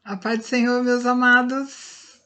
A paz do Senhor, meus amados,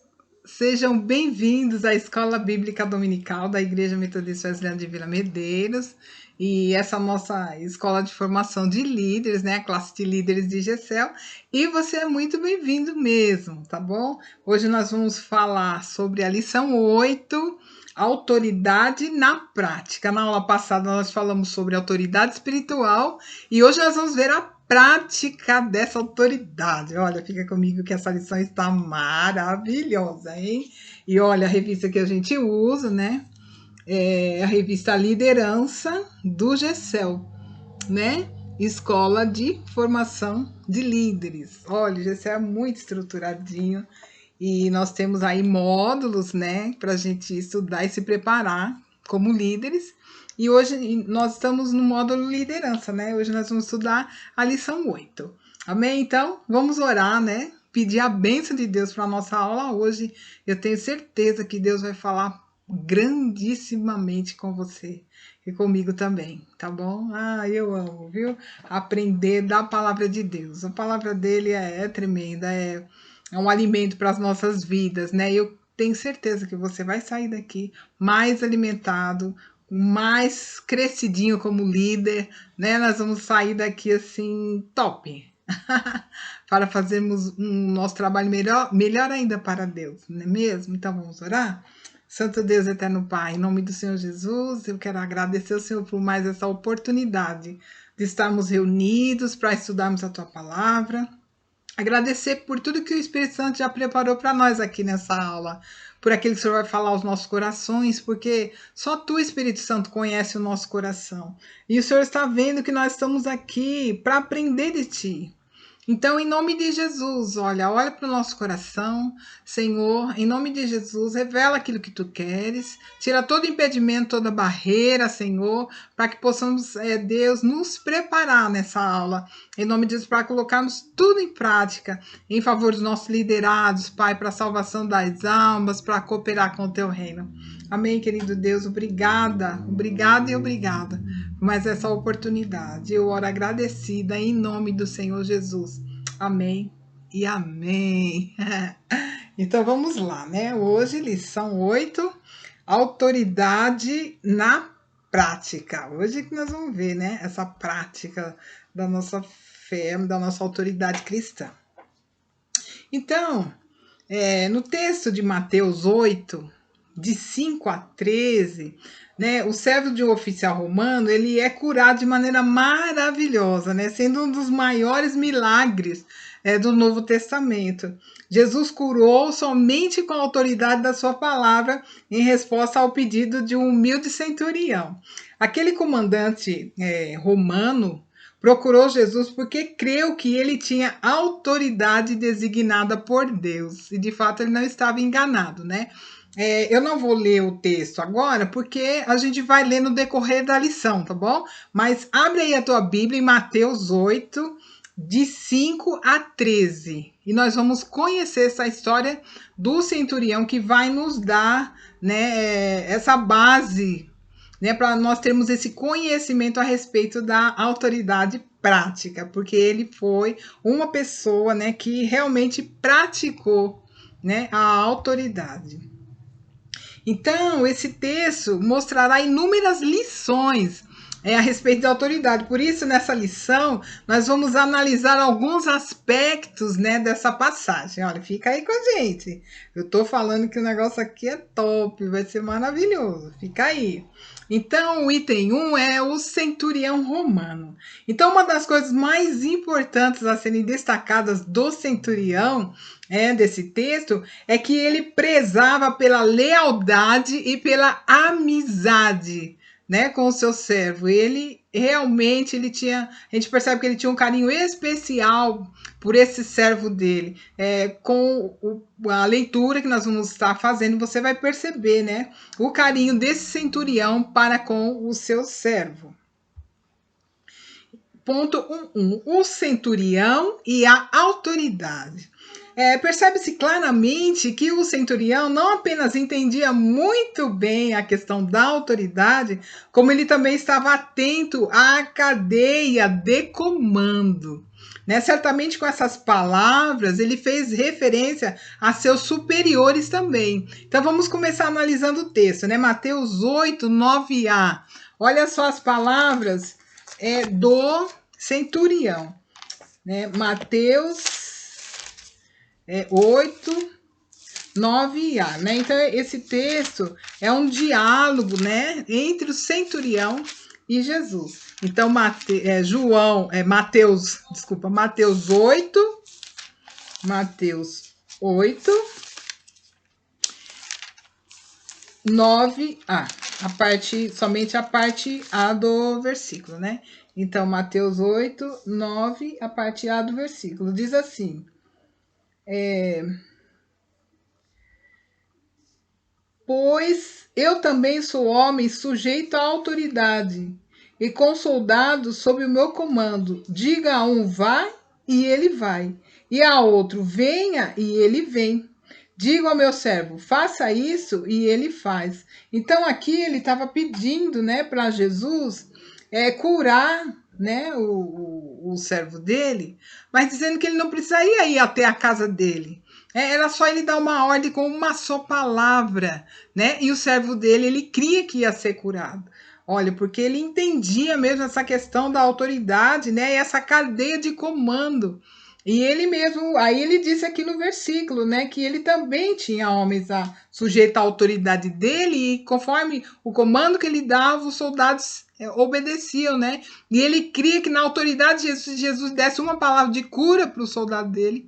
sejam bem-vindos à Escola Bíblica Dominical da Igreja Metodista Wesleyana de Vila Medeiros, e essa nossa escola de formação de líderes, né, a classe de líderes de GECEL, e você é muito bem-vindo mesmo, tá bom? Hoje nós vamos falar sobre a lição 8, autoridade na prática. Na aula passada nós falamos sobre autoridade espiritual, e hoje nós vamos ver a prática dessa autoridade. Olha, fica comigo que essa lição está maravilhosa, hein? E olha, a revista que a gente usa, né? É a revista Liderança do GECEL, né? Escola de Formação de Líderes. Olha, o GECEL é muito estruturadinho e nós temos aí módulos, né? Para a gente estudar e se preparar como líderes. E hoje nós estamos no módulo liderança, né? Hoje nós vamos estudar a lição 8. Amém? Então, vamos orar, né? Pedir a bênção de Deus para a nossa aula hoje. Eu tenho certeza que Deus vai falar grandissimamente com você e comigo também, tá bom? Ah, eu amo, viu? Aprender da palavra de Deus. A palavra dele é tremenda, é um alimento para as nossas vidas, né? Eu tenho certeza que você vai sair daqui mais alimentado, mais crescidinho como líder, né? Nós vamos sair daqui assim, top, para fazermos um nosso trabalho melhor ainda para Deus, não é mesmo? Então vamos orar? Santo Deus, eterno Pai, em nome do Senhor Jesus, eu quero agradecer ao Senhor por mais essa oportunidade de estarmos reunidos para estudarmos a Tua palavra. Agradecer por tudo que o Espírito Santo já preparou para nós aqui nessa aula, por aquilo que o Senhor vai falar aos nossos corações, porque só Tu, Espírito Santo, conhece o nosso coração. E o Senhor está vendo que nós estamos aqui para aprender de Ti. Então, em nome de Jesus, olha para o nosso coração, Senhor, em nome de Jesus, revela aquilo que Tu queres, tira todo impedimento, toda barreira, Senhor, para que possamos, Deus, nos preparar nessa aula, em nome de Jesus, para colocarmos tudo em prática, em favor dos nossos liderados, Pai, para a salvação das almas, para cooperar com o Teu reino. Amém, querido Deus, obrigada e obrigada por mais essa oportunidade. Eu oro agradecida em nome do Senhor Jesus. Amém e amém. Então vamos lá, né? Hoje, lição 8, autoridade na prática. Hoje que nós vamos ver, né? Essa prática da nossa fé, da nossa autoridade cristã. Então, no texto de Mateus 8, de 5 a 13, né, o servo de um oficial romano, ele é curado de maneira maravilhosa, né, sendo um dos maiores milagres do Novo Testamento. Jesus curou somente com a autoridade da sua palavra, em resposta ao pedido de um humilde centurião. Aquele comandante romano procurou Jesus porque creu que ele tinha autoridade designada por Deus. E de fato ele não estava enganado, né? Eu não vou ler o texto agora, porque a gente vai ler no decorrer da lição, tá bom? Mas abre aí a tua Bíblia em Mateus 8, de 5 a 13. E nós vamos conhecer essa história do centurião que vai nos dar, né, essa base, né, para nós termos esse conhecimento a respeito da autoridade prática, porque ele foi uma pessoa, né, que realmente praticou, né, a autoridade. Então, esse texto mostrará inúmeras lições a respeito da autoridade. Por isso, nessa lição, nós vamos analisar alguns aspectos, né, dessa passagem. Olha, fica aí com a gente. Eu tô falando que o negócio aqui é top, vai ser maravilhoso. Fica aí. Então, o item 1 é o centurião romano. Então, uma das coisas mais importantes a serem destacadas do centurião, desse texto, é que ele prezava pela lealdade e pela amizade, né, com o seu servo. Ele realmente, a gente percebe que ele tinha um carinho especial por esse servo dele. Com a leitura que nós vamos estar fazendo, você vai perceber, né, o carinho desse centurião para com o seu servo. Ponto 1.1. O centurião e a autoridade. Percebe-se claramente que o centurião não apenas entendia muito bem a questão da autoridade, como ele também estava atento à cadeia de comando. né? Certamente com essas palavras ele fez referência a seus superiores também. Então vamos começar analisando o texto, né? Mateus 8, 9a. Olha só as palavras do centurião, né? Mateus 8, 9a, né? Então esse texto é um diálogo, né, entre o centurião e Jesus. Então Mateus 8, 9a, somente a parte A do versículo, né? Então Mateus 8, 9, a parte A do versículo diz assim: pois eu também sou homem sujeito à autoridade, e com soldados sob o meu comando. Diga a um vá, e ele vai, e a outro venha, e ele vem. Digo ao meu servo, faça isso, e ele faz. Então aqui ele estava pedindo, né, para Jesus curar, né, o servo dele, mas dizendo que ele não precisaria ir até a casa dele. Era só ele dar uma ordem com uma só palavra, né? E o servo dele, ele cria que ia ser curado. Olha, porque ele entendia mesmo essa questão da autoridade, né? E essa cadeia de comando. E ele mesmo, aí ele disse aqui no versículo, né, que ele também tinha homens sujeitos à autoridade dele, e conforme o comando que ele dava, os soldados obedeciam, né? E ele cria que na autoridade de Jesus desse uma palavra de cura para o soldado dele,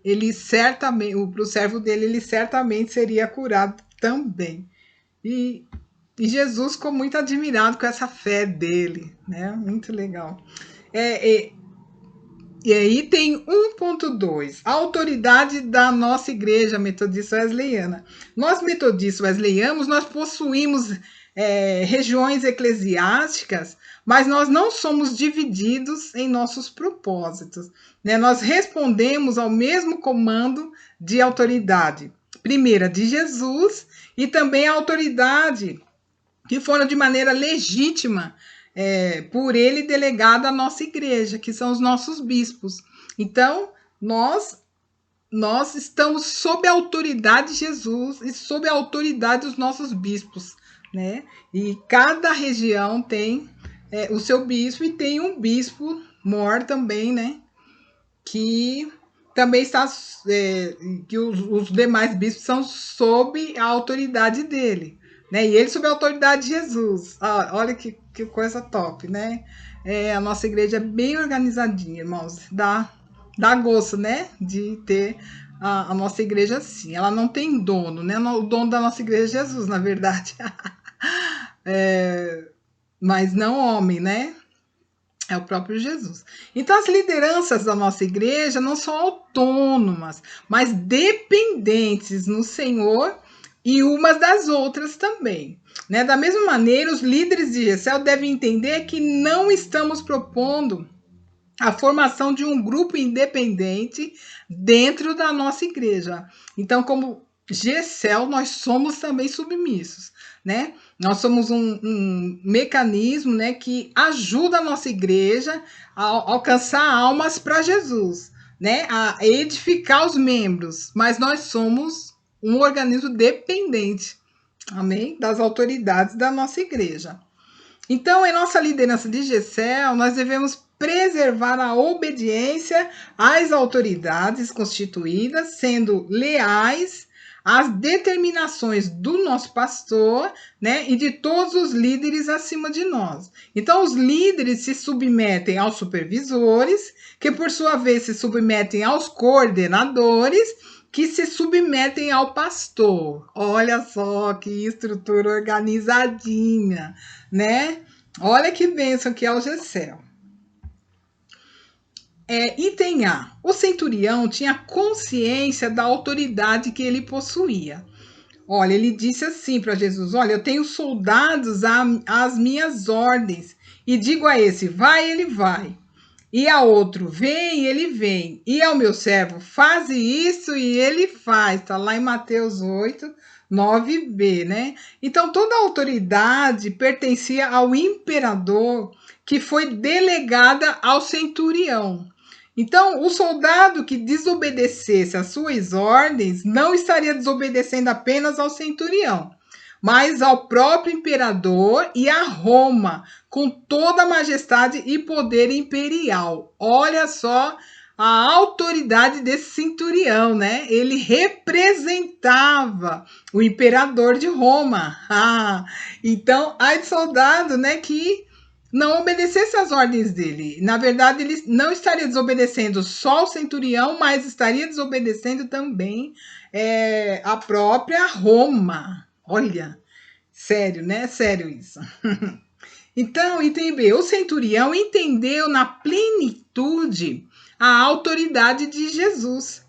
ele certamente, para o servo dele, ele certamente seria curado também. E Jesus ficou muito admirado com essa fé dele, né? Muito legal. E aí tem 1.2, a autoridade da nossa igreja metodista wesleyana. Nós metodistas wesleyanos, nós possuímos regiões eclesiásticas, mas nós não somos divididos em nossos propósitos, né? Nós respondemos ao mesmo comando de autoridade, primeira de Jesus, e também a autoridade que foram de maneira legítima por ele delegado à nossa igreja, que são os nossos bispos. Então, nós estamos sob a autoridade de Jesus e sob a autoridade dos nossos bispos, né? E cada região tem o seu bispo, e tem um bispo mor também, né? Que também está, que os demais bispos são sob a autoridade dele, né? E ele sob a autoridade de Jesus. Olha que coisa top, né? A nossa igreja é bem organizadinha, irmãos. Dá gosto, né? De ter a nossa igreja assim. Ela não tem dono, né? O dono da nossa igreja é Jesus, na verdade. Mas não homem, né? É o próprio Jesus. Então, as lideranças da nossa igreja não são autônomas, mas dependentes no Senhor e umas das outras também, né? Da mesma maneira, os líderes de GCEL devem entender que não estamos propondo a formação de um grupo independente dentro da nossa igreja. Então, como GCEL, nós somos também submissos, né? Nós somos um mecanismo, né, que ajuda a nossa igreja a alcançar almas para Jesus, né? A edificar os membros, mas nós somos um organismo dependente, amém? Das autoridades da nossa igreja. Então, em nossa liderança de GCEL, nós devemos preservar a obediência às autoridades constituídas, sendo leais às determinações do nosso pastor, né, e de todos os líderes acima de nós. Então, os líderes se submetem aos supervisores, que por sua vez se submetem aos coordenadores, que se submetem ao pastor. Olha só que estrutura organizadinha, né? Olha que bênção que é o GCEL. Item A. O centurião tinha consciência da autoridade que ele possuía. Olha, ele disse assim para Jesus: olha, eu tenho soldados às minhas ordens, e digo a esse, vai, ele vai. E a outro, vem, ele vem. E ao meu servo, faze isso, e ele faz. Está lá em Mateus 8, 9b, né? Então, toda a autoridade pertencia ao imperador, que foi delegada ao centurião. Então, o soldado que desobedecesse às suas ordens não estaria desobedecendo apenas ao centurião, mas ao próprio imperador e a Roma, com toda a majestade e poder imperial. Olha só a autoridade desse centurião, né? Ele representava o imperador de Roma. Então, há de soldado, né, que não obedecesse às ordens dele. Na verdade, ele não estaria desobedecendo só ao centurião, mas estaria desobedecendo também a própria Roma. Olha, sério, né? Sério isso. Então, item B, o centurião entendeu na plenitude a autoridade de Jesus.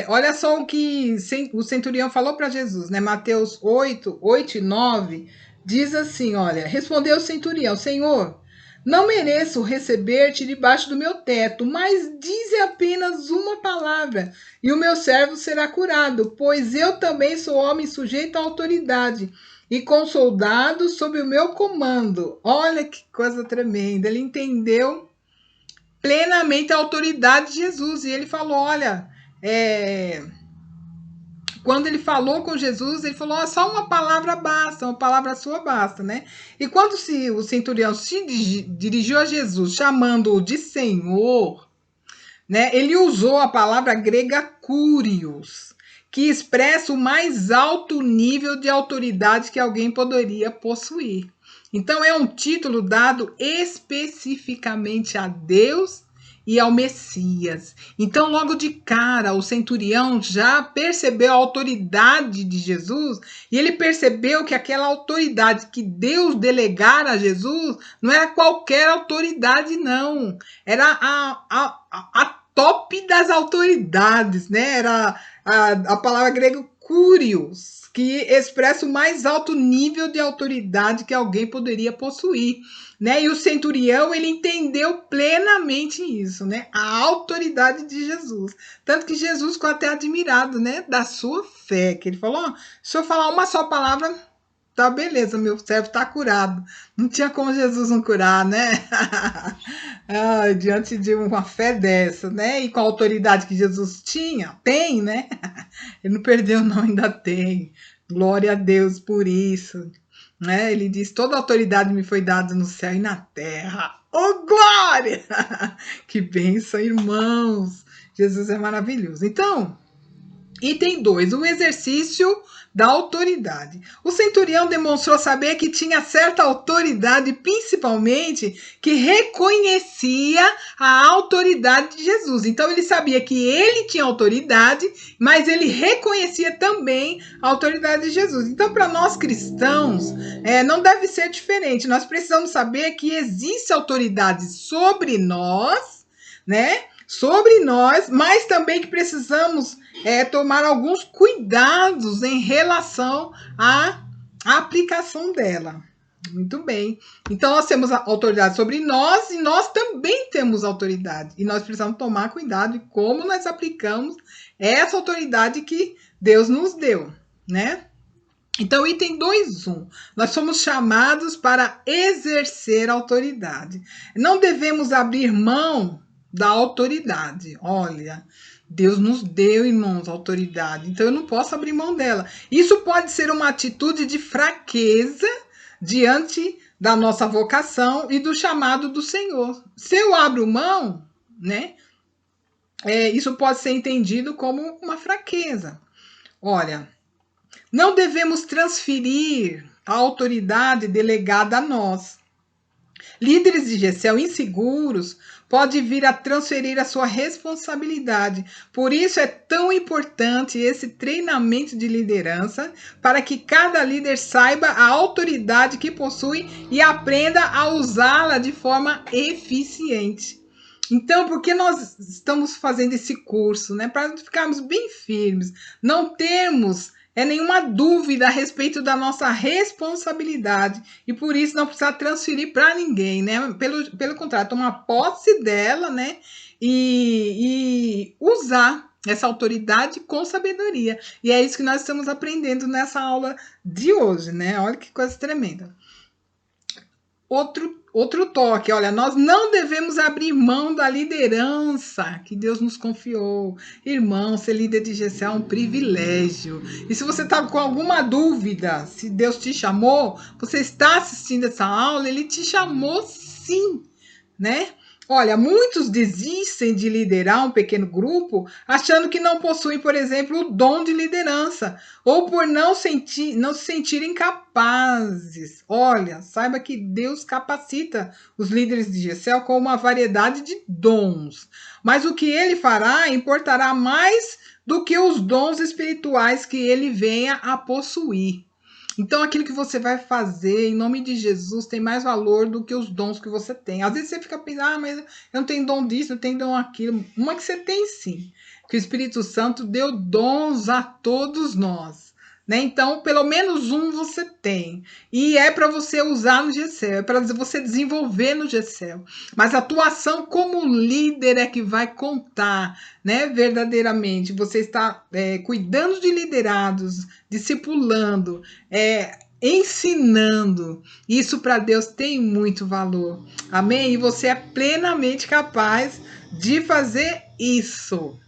Olha só o que o centurião falou para Jesus, né? Mateus 8 e 9, diz assim, olha, respondeu o centurião, Senhor, não mereço receber-te debaixo do meu teto, mas dize apenas uma palavra, e o meu servo será curado, pois eu também sou homem sujeito à autoridade, e com soldados sob o meu comando. Olha que coisa tremenda, ele entendeu plenamente a autoridade de Jesus, e ele falou, olha, quando ele falou com Jesus, ele falou, só uma palavra basta, uma palavra sua basta, né? E quando o centurião se dirigiu a Jesus, chamando-o de Senhor, né? Ele usou a palavra grega curios, que expressa o mais alto nível de autoridade que alguém poderia possuir. Então, é um título dado especificamente a Deus e ao Messias. Então, logo de cara, o centurião já percebeu a autoridade de Jesus e ele percebeu que aquela autoridade que Deus delegara a Jesus não era qualquer autoridade, não. Era a top das autoridades, né? Era a palavra grega curios, que expressa o mais alto nível de autoridade que alguém poderia possuir, né? E o centurião, ele entendeu plenamente isso, né? A autoridade de Jesus. Tanto que Jesus ficou até admirado, né? Da sua fé, que ele falou, se eu falar uma só palavra, tá beleza, meu servo tá curado. Não tinha como Jesus não curar, né? Diante de uma fé dessa, né? E com a autoridade que Jesus tem, né? Ele não perdeu, não, ainda tem. Glória a Deus por isso. Né? Ele diz, toda a autoridade me foi dada no céu e na terra. Oh, glória! Que bênção, irmãos! Jesus é maravilhoso. Então, item 2, o exercício da autoridade. O centurião demonstrou saber que tinha certa autoridade, principalmente que reconhecia a autoridade de Jesus. Então ele sabia que ele tinha autoridade, mas ele reconhecia também a autoridade de Jesus. Então, para nós cristãos, não deve ser diferente. Nós precisamos saber que existe autoridade sobre nós, né? Sobre nós, mas também que precisamos tomar alguns cuidados em relação à aplicação dela. Muito bem. Então, nós temos a autoridade sobre nós e nós também temos autoridade. E nós precisamos tomar cuidado em como nós aplicamos essa autoridade que Deus nos deu, né? Então, item 2.1, nós somos chamados para exercer autoridade. Não devemos abrir mão da autoridade. Olha, Deus nos deu, irmãos, autoridade, então eu não posso abrir mão dela. Isso pode ser uma atitude de fraqueza diante da nossa vocação e do chamado do Senhor. Se eu abro mão, né, isso pode ser entendido como uma fraqueza. Olha, não devemos transferir a autoridade delegada a nós. Líderes de GCL inseguros podem vir a transferir a sua responsabilidade. Por isso é tão importante esse treinamento de liderança, para que cada líder saiba a autoridade que possui e aprenda a usá-la de forma eficiente. Então, por que nós estamos fazendo esse curso? Né? Para ficarmos bem firmes, não termos nenhuma dúvida a respeito da nossa responsabilidade e por isso não precisa transferir para ninguém, né? Pelo contrário, tomar posse dela, né? E usar essa autoridade com sabedoria. E é isso que nós estamos aprendendo nessa aula de hoje, né? Olha que coisa tremenda. outro toque, olha, nós não devemos abrir mão da liderança que Deus nos confiou. Irmão, ser líder de GC é um privilégio. E se você está com alguma dúvida, se Deus te chamou, você está assistindo essa aula, Ele te chamou sim, né? Olha, muitos desistem de liderar um pequeno grupo achando que não possuem, por exemplo, o dom de liderança ou por não se sentirem capazes. Olha, saiba que Deus capacita os líderes de GCL com uma variedade de dons, mas o que ele fará importará mais do que os dons espirituais que ele venha a possuir. Então, aquilo que você vai fazer em nome de Jesus tem mais valor do que os dons que você tem. Às vezes você fica pensando, mas eu não tenho dom disso, não tenho dom aquilo. Uma que você tem sim, que o Espírito Santo deu dons a todos nós. Né? Então, pelo menos um você tem. E é para você usar no GCL, é para você desenvolver no GCL. Mas a tua ação como líder é que vai contar, né? Verdadeiramente. Você está cuidando de liderados, discipulando, ensinando. Isso para Deus tem muito valor. Amém? E você é plenamente capaz de fazer isso.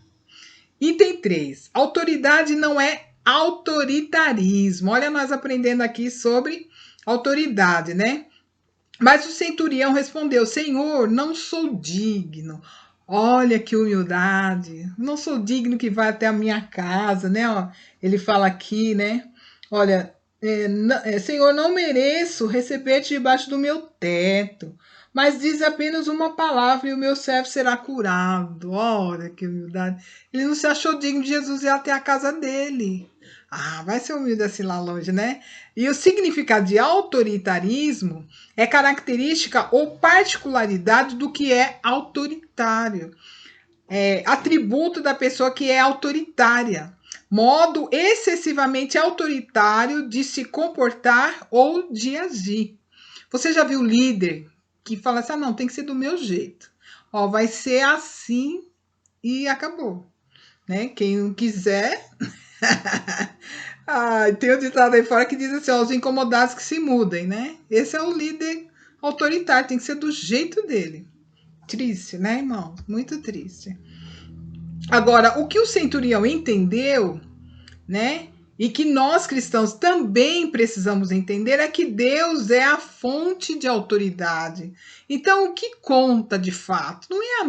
Item 3. Autoridade não é autoritarismo. Olha, nós aprendendo aqui sobre autoridade, né? Mas o centurião respondeu: Senhor, não sou digno. Olha que humildade. Não sou digno que vá até a minha casa, né? Ó, ele fala aqui, né? Olha, Senhor, não mereço receber-te debaixo do meu teto. Mas diz apenas uma palavra e o meu servo será curado. Olha que humildade. Ele não se achou digno de Jesus ir até a casa dele. Ah, vai ser humilde assim lá longe, né? E o significado de autoritarismo é característica ou particularidade do que é autoritário. É atributo da pessoa que é autoritária. Modo excessivamente autoritário de se comportar ou de agir. Você já viu líder que fala assim, não, tem que ser do meu jeito. Ó, vai ser assim e acabou. Né? Quem não quiser... tem um ditado aí fora que diz assim, ó, os incomodados que se mudem, né? Esse é o líder autoritário, tem que ser do jeito dele. Triste, né, irmão? Muito triste. Agora, o que o centurião entendeu, né? E que nós cristãos também precisamos entender é que Deus é a fonte de autoridade. Então, o que conta de fato não é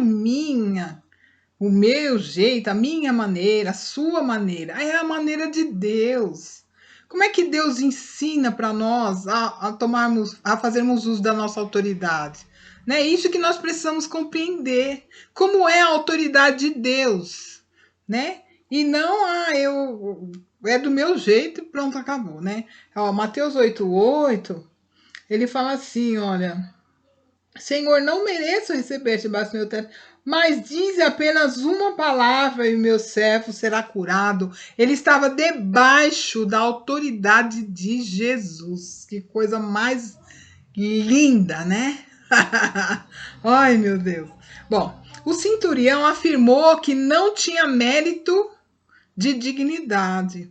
o meu jeito, a minha maneira, a sua maneira, é a maneira de Deus. Como é que Deus ensina para nós a fazermos uso da nossa autoridade? Né? Isso que nós precisamos compreender. Como é a autoridade de Deus, né? E não, é do meu jeito e pronto, acabou, né? Ó, Mateus 8:8, ele fala assim, olha, Senhor, não mereço receber-te debaixo do meu teto, mas diz apenas uma palavra e o meu servo será curado. Ele estava debaixo da autoridade de Jesus. Que coisa mais linda, né? Ai, meu Deus. Bom, o centurião afirmou que não tinha mérito de dignidade.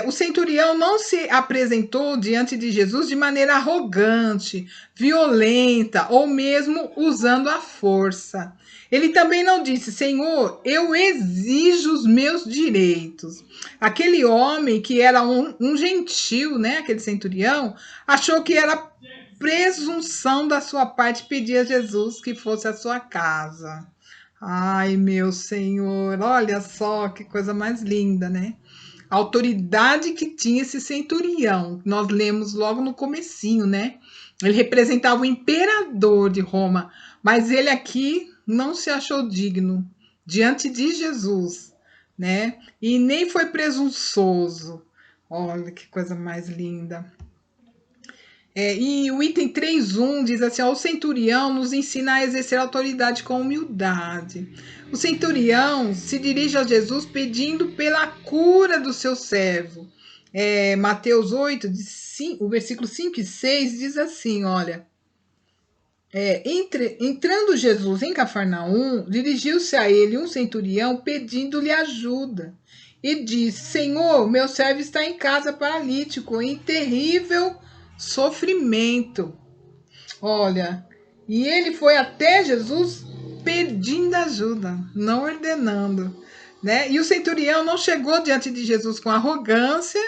O centurião não se apresentou diante de Jesus de maneira arrogante, violenta ou mesmo usando a força. Ele também não disse, Senhor, eu exijo os meus direitos. Aquele homem que era um gentil, né, aquele centurião, achou que era presunção da sua parte pedir a Jesus que fosse à sua casa. Ai, meu Senhor, olha só que coisa mais linda, né? A autoridade que tinha esse centurião, nós lemos logo no comecinho, né? Ele representava o imperador de Roma, mas ele aqui não se achou digno diante de Jesus, né? E nem foi presunçoso. Olha que coisa mais linda. E o item 3.1 diz assim, ó, o centurião nos ensina a exercer autoridade com humildade. O centurião se dirige a Jesus pedindo pela cura do seu servo. Mateus 8, o versículo 5 e 6 diz assim, olha, entrando Jesus em Cafarnaum, dirigiu-se a ele um centurião pedindo-lhe ajuda. E disse, Senhor, meu servo está em casa paralítico, em terrível sofrimento. Olha, e ele foi até Jesus pedindo ajuda, não ordenando, né? E o centurião não chegou diante de Jesus com arrogância,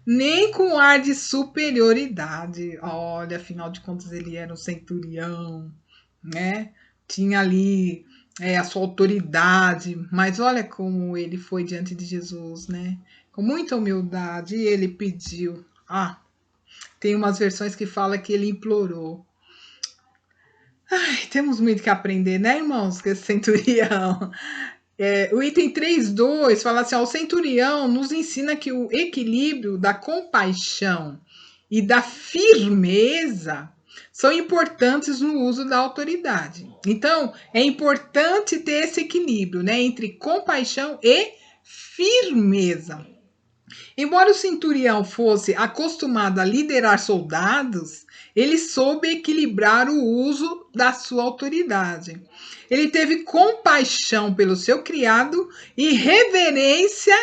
nem com ar de superioridade. Olha, afinal de contas, ele era um centurião, né? Tinha ali a sua autoridade, mas olha como ele foi diante de Jesus, né? Com muita humildade, e ele pediu. Ah, tem umas versões que fala que ele implorou. Ai, temos muito que aprender, né, irmãos, com esse centurião. O item 3.2 fala assim: ó, o centurião nos ensina que o equilíbrio da compaixão e da firmeza são importantes no uso da autoridade. Então, é importante ter esse equilíbrio, né, entre compaixão e firmeza. Embora o centurião fosse acostumado a liderar soldados, ele soube equilibrar o uso da sua autoridade. Ele teve compaixão pelo seu criado e reverência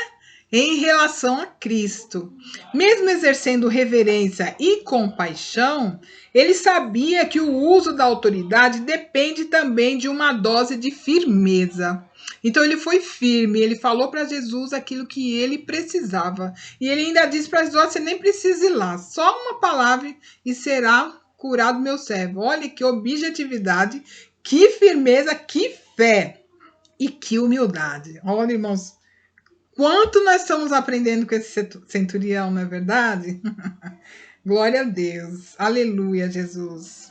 em relação a Cristo. Mesmo exercendo reverência e compaixão, ele sabia que o uso da autoridade depende também de uma dose de firmeza. Então ele foi firme, ele falou para Jesus aquilo que ele precisava. E ele ainda disse para Jesus: você nem precisa ir lá, só uma palavra e será curado meu servo. Olha que objetividade, que firmeza, que fé e que humildade. Olha, irmãos, quanto nós estamos aprendendo com esse centurião, não é verdade? Glória a Deus, aleluia, Jesus.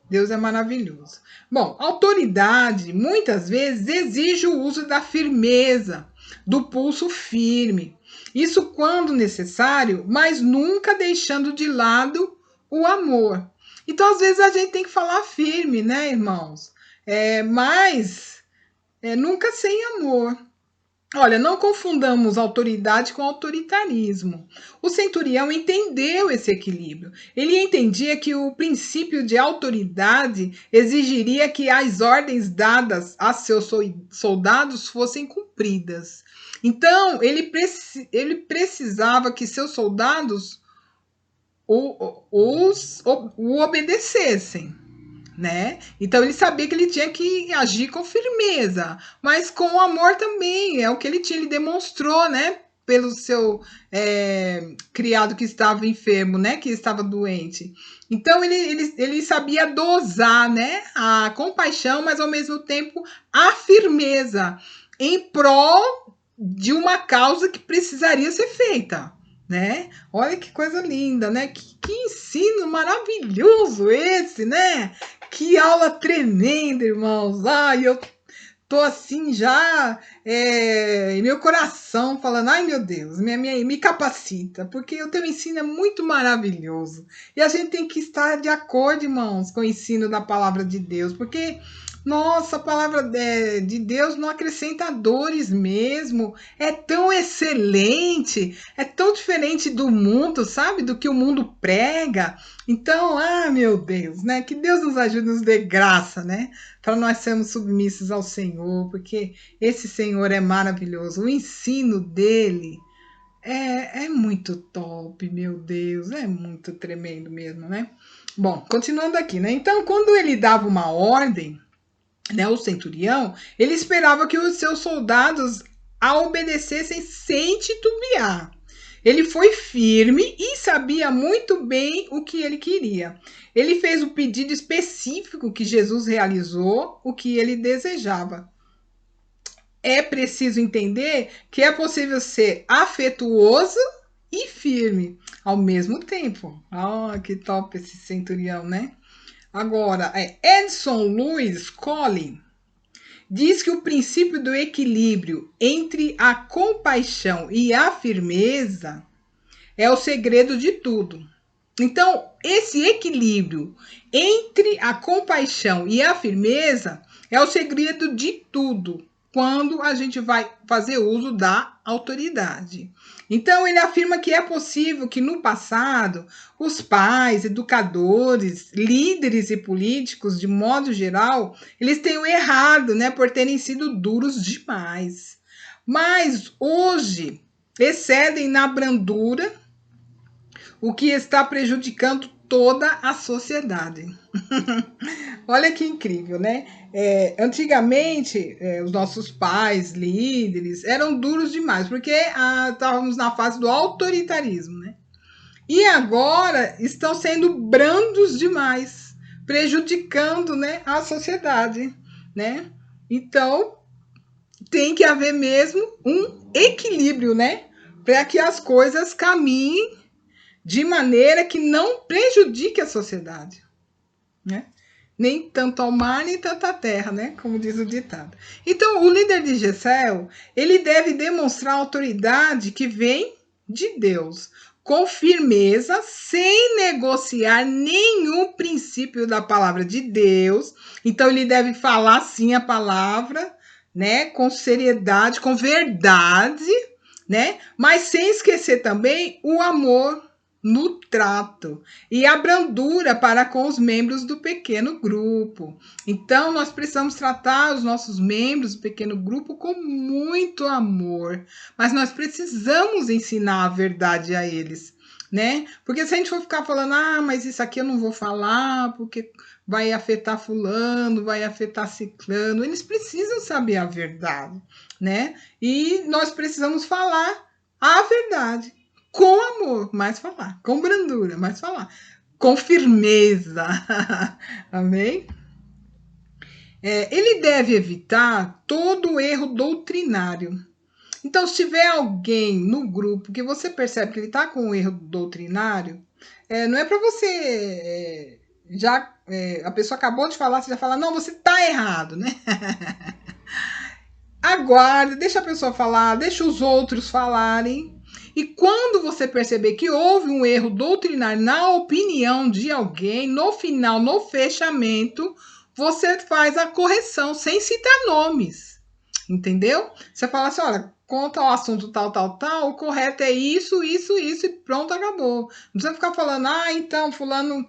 Deus é maravilhoso. Bom, autoridade muitas vezes exige o uso da firmeza, do pulso firme. Isso quando necessário, mas nunca deixando de lado o amor. Então, às vezes, a gente tem que falar firme, né, irmãos? Mas nunca sem amor. Olha, não confundamos autoridade com autoritarismo. O centurião entendeu esse equilíbrio. Ele entendia que o princípio de autoridade exigiria que as ordens dadas a seus soldados fossem cumpridas. Então, ele precisava que seus soldados o obedecessem, né? Então ele sabia que ele tinha que agir com firmeza, mas com amor também. É o que ele tinha, ele demonstrou, né? Pelo seu criado que estava enfermo, né? Que estava doente. Então ele sabia dosar, né? A compaixão, mas ao mesmo tempo a firmeza em prol de uma causa que precisaria ser feita, né? Olha que coisa linda, né? Que ensino maravilhoso esse, né? Que aula tremenda, irmãos. Ai, eu tô assim já em meu coração falando, ai meu Deus, me capacita, porque o teu ensino é muito maravilhoso. E a gente tem que estar de acordo, irmãos, com o ensino da palavra de Deus, porque nossa, a palavra de Deus não acrescenta dores mesmo. É tão excelente, é tão diferente do mundo, sabe? Do que o mundo prega. Então, meu Deus, né? Que Deus nos ajude, nos dê graça, né? Para nós sermos submissos ao Senhor, porque esse Senhor é maravilhoso. O ensino dele é muito top, meu Deus, é muito tremendo mesmo, né? Bom, continuando aqui, né? Então, quando ele dava uma ordem, né, o centurião, ele esperava que os seus soldados a obedecessem sem titubear. Ele foi firme e sabia muito bem o que ele queria. Ele fez o pedido específico que Jesus realizou, o que ele desejava. É preciso entender que é possível ser afetuoso e firme ao mesmo tempo. Que top esse centurião, né? Agora, Edson Luiz Collin diz que o princípio do equilíbrio entre a compaixão e a firmeza é o segredo de tudo. Então, esse equilíbrio entre a compaixão e a firmeza é o segredo de tudo quando a gente vai fazer uso da autoridade. Então, ele afirma que é possível que no passado os pais, educadores, líderes e políticos, de modo geral, eles tenham errado, né, por terem sido duros demais. Mas hoje excedem na brandura, o que está prejudicando toda a sociedade. Olha que incrível, né? Antigamente, os nossos pais, líderes, eram duros demais, porque estávamos na fase do autoritarismo, né? E agora estão sendo brandos demais, prejudicando, né, a sociedade, né? Então, tem que haver mesmo um equilíbrio, né? Para que as coisas caminhem de maneira que não prejudique a sociedade, né? Nem tanto ao mar, nem tanto à terra, né? Como diz o ditado. Então, o líder de Jezreel, ele deve demonstrar a autoridade que vem de Deus, com firmeza, sem negociar nenhum princípio da palavra de Deus. Então, ele deve falar sim a palavra, né? Com seriedade, com verdade, né? Mas sem esquecer também o amor no trato e a brandura para com os membros do pequeno grupo. Então, nós precisamos tratar os nossos membros do pequeno grupo com muito amor, mas nós precisamos ensinar a verdade a eles, né? Porque se a gente for ficar falando, mas isso aqui eu não vou falar, porque vai afetar fulano, vai afetar ciclano, eles precisam saber a verdade, né? E nós precisamos falar a verdade. Com amor, mais falar. Com brandura, mais falar. Com firmeza. Amém? Ele deve evitar todo erro doutrinário. Então, se tiver alguém no grupo que você percebe que ele está com um erro doutrinário, não é para você a pessoa acabou de falar, você já fala, não, você está errado, né? Aguarde, deixa a pessoa falar, deixa os outros falarem. E quando você perceber que houve um erro doutrinário na opinião de alguém, no final, no fechamento, você faz a correção sem citar nomes. Entendeu? Você fala assim, olha, conta o assunto tal, tal, tal, o correto é isso, isso, isso, e pronto, acabou. Não precisa ficar falando, então, fulano,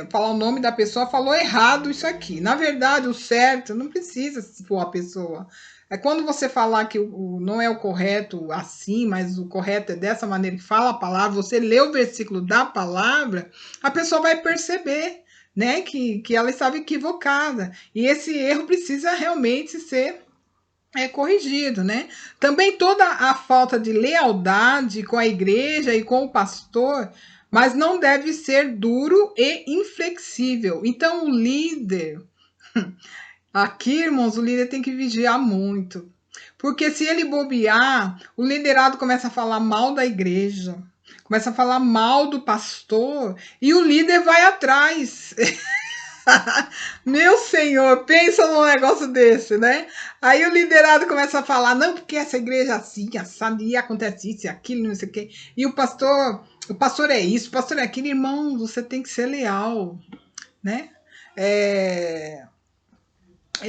falar o nome da pessoa, falou errado isso aqui. Na verdade, o certo, não precisa for a pessoa. Quando você falar que não é o correto assim, mas o correto é dessa maneira que fala a palavra, você lê o versículo da palavra, a pessoa vai perceber, né, que ela estava equivocada. E esse erro precisa realmente ser corrigido, né? Também toda a falta de lealdade com a igreja e com o pastor, mas não deve ser duro e inflexível. Então, o líder, aqui, irmãos, o líder tem que vigiar muito. Porque se ele bobear, o liderado começa a falar mal da igreja, começa a falar mal do pastor, e o líder vai atrás. Meu senhor, pensa num negócio desse, né? Aí o liderado começa a falar, não, porque essa igreja é assim, assado, e acontece isso e aquilo, não sei o quê. E o pastor é isso, o pastor é aquilo. Irmão, você tem que ser leal, né?